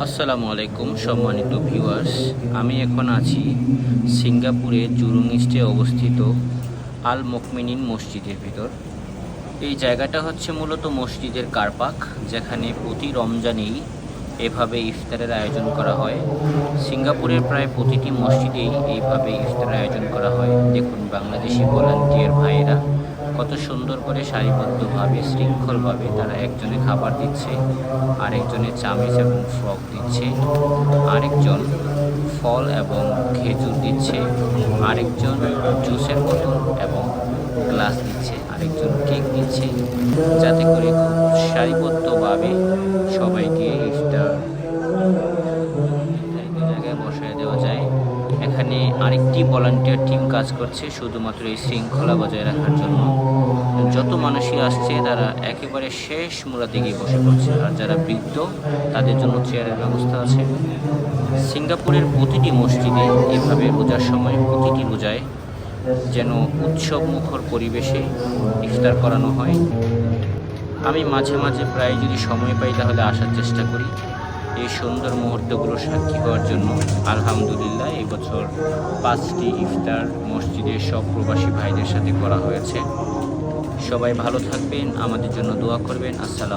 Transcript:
আসসালামু আলাইকুম সম্মানিত ভিউয়ার্স, আমি এখন আছি সিঙ্গাপুরে জুরুং ইস্টে অবস্থিত আল মুকমিনিন মসজিদের ভিতর। এই জায়গাটা হচ্ছে মূলত মসজিদের কার পার্ক, যেখানে প্রতি রমজানেই এভাবে ইফতারের আয়োজন করা হয়। সিঙ্গাপুরের প্রায় প্রতিটি মসজিদেই এইভাবে ইফতারের আয়োজন করা হয়। দেখুন, বাংলাদেশি ভলান্টিয়ার ভাইয়েরা কত সুন্দর করে সারিবদ্ধভাবে শৃঙ্খলভাবে তারা একজনে খাবার দিচ্ছে, আরেকজনে চামচ এবং ফর্ক দিচ্ছে, আরেকজন ফল এবং খেজুর দিচ্ছে, আরেকজন জুসের বোতল এবং গ্লাস দিচ্ছে, আরেকজন কেক দিচ্ছে, যাতে করে খুব সারিবদ্ধভাবে সবাইকে ইফতার জায়গায় বসায় দেওয়া যায়। এখানে আরেকটি ভলান্টিয়ার টিম কাজ করছে শুধুমাত্র এই শৃঙ্খলা বজায় রাখার জন্য। যত মানুষই আসছে তারা একেবারে শেষ মূলা গিয়ে বসে পড়ছে, আর যারা বৃদ্ধ তাদের জন্য চেয়ারের ব্যবস্থা আছে। সিঙ্গাপুরের প্রতিটি মসজিদে এভাবে রোজার সময় প্রতিটি রোজায় যেন উৎসব মুখর পরিবেশে ইফতার করানো হয়। আমি মাঝে মাঝে প্রায় যদি সময় পাই তাহলে আসার চেষ্টা করি এই সুন্দর মুহূর্তগুলোর সাক্ষী হওয়ার জন্য। আলহামদুলিল্লাহ, এবছর 5টি ইফতার মসজিদের সব প্রবাসী ভাইদের সাথে করা হয়েছে। সবাই ভালো থাকবেন, আমাদের জন্য দোয়া করবেন। আসসালাম।